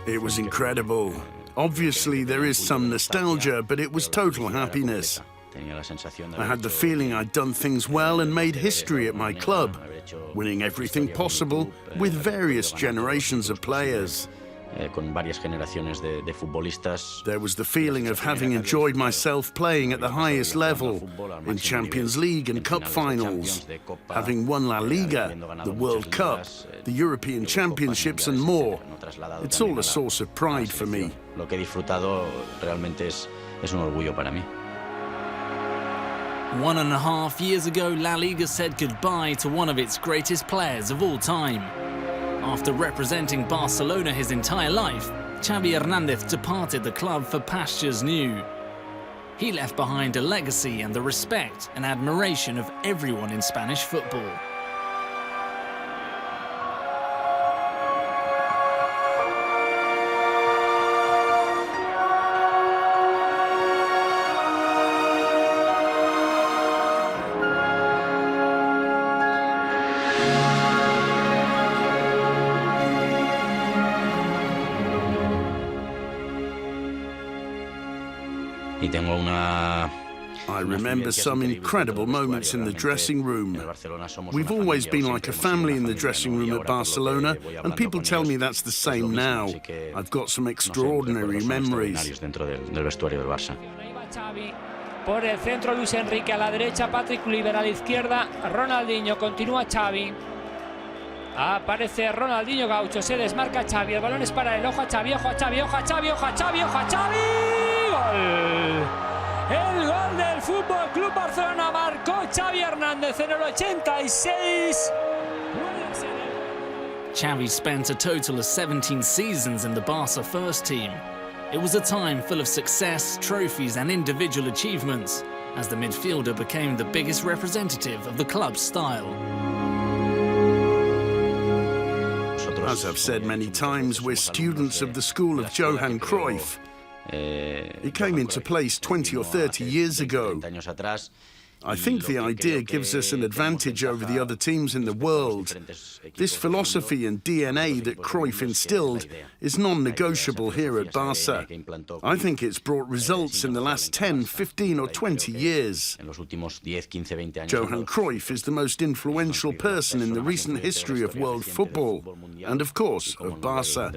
It was incredible. Obviously, there is some nostalgia, but it was total happiness. I had the feeling I'd done things well and made history at my club, winning everything possible with various generations of players. There was the feeling of having enjoyed myself playing at the highest level, in Champions League and Cup finals, having won La Liga, the World Cup, the European Championships and more. It's all a source of pride for me. 1.5 years ago, La Liga said goodbye to one of its greatest players of all time. After representing Barcelona his entire life, Xavi Hernandez departed the club for pastures new. He left behind a legacy and the respect and admiration of everyone in Spanish football. I remember some incredible moments in the dressing room. We've always been like a family in the dressing room at Barcelona, and people tell me that's the same now. I've got some extraordinary memories. Por el centro Luis Enrique, a la derecha Patrick Kluivert, a la izquierda Ronaldinho, continúa Xavi. Aparece Ronaldinho Gaucho, se desmarca Xavi, el balón es para él, ojo a Xavi, ojo a Xavi, ojo a Xavi, ojo a Xavi, ojo a Xavi. ¡Gol! El gol del Fútbol Club Barcelona marcó Xavi Hernández en el 86. Xavi spent a total of 17 seasons in the Barca first team. It was a time full of success, trophies and individual achievements, as the midfielder became the biggest representative of the club's style. As I've said many times, we're students of the school of Johan Cruyff. It came into place 20 or 30 years ago. I think the idea gives us an advantage over the other teams in the world. This philosophy and DNA that Cruyff instilled is non-negotiable here at Barca. I think it's brought results in the last 10, 15 or 20 years. Johan Cruyff is the most influential person in the recent history of world football, and of course, of Barca.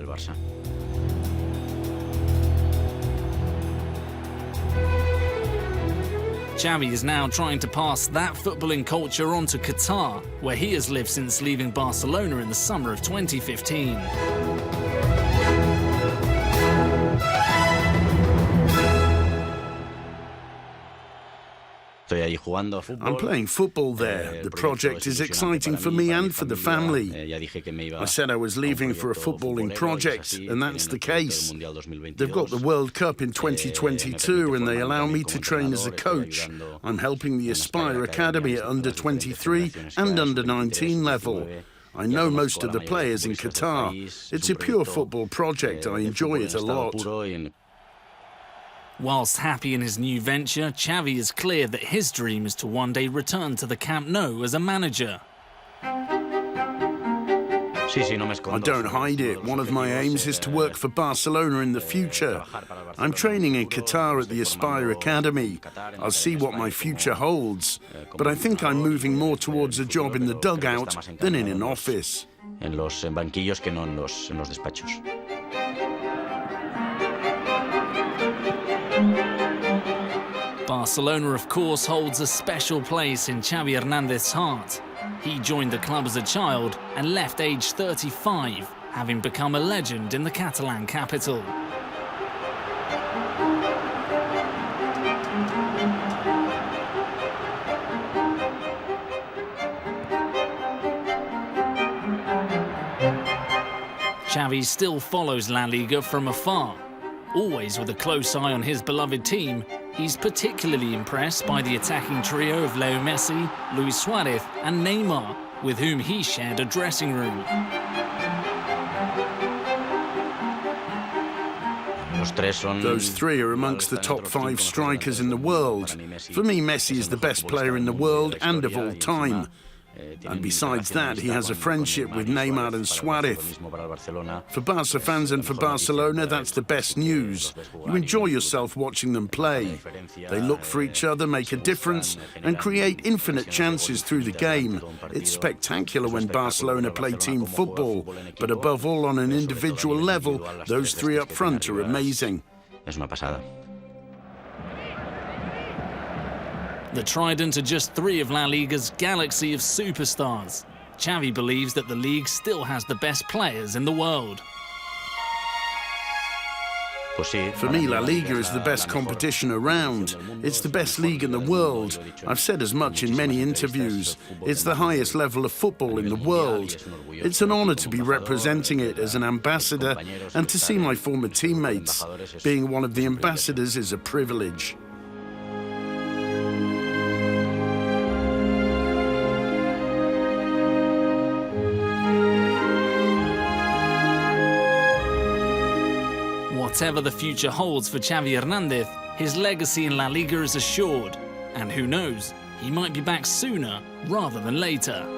Xavi is now trying to pass that footballing culture on to Qatar, where he has lived since leaving Barcelona in the summer of 2015. I'm playing football there. The project is exciting for me and for the family. I said I was leaving for a footballing project, and that's the case. They've got the World Cup in 2022, and they allow me to train as a coach. I'm helping the Aspire Academy at under-23 and under-19 level. I know most of the players in Qatar. It's a pure football project. I enjoy it a lot. Whilst happy in his new venture, Xavi is clear that his dream is to one day return to the Camp Nou as a manager. I don't hide it. One of my aims is to work for Barcelona in the future. I'm training in Qatar at the Aspire Academy. I'll see what my future holds. But I think I'm moving more towards a job in the dugout than in an office. Barcelona, of course, holds a special place in Xavi Hernandez's heart. He joined the club as a child and left age 35, having become a legend in the Catalan capital. Xavi still follows La Liga from afar. Always with a close eye on his beloved team, he's particularly impressed by the attacking trio of Leo Messi, Luis Suarez and Neymar, with whom he shared a dressing room. Those three are amongst the top 5 strikers in the world. For me, Messi is the best player in the world and of all time. And besides that, he has a friendship with Neymar and Suarez. For Barca fans and for Barcelona, that's the best news. You enjoy yourself watching them play. They look for each other, make a difference, and create infinite chances through the game. It's spectacular when Barcelona play team football, but above all on an individual level, those three up front are amazing. The Trident are just three of La Liga's galaxy of superstars. Xavi believes that the league still has the best players in the world. For me, La Liga is the best competition around. It's the best league in the world. I've said as much in many interviews. It's the highest level of football in the world. It's an honor to be representing it as an ambassador and to see my former teammates. Being one of the ambassadors is a privilege. Whatever the future holds for Xavi Hernandez, his legacy in La Liga is assured. And who knows, he might be back sooner rather than later.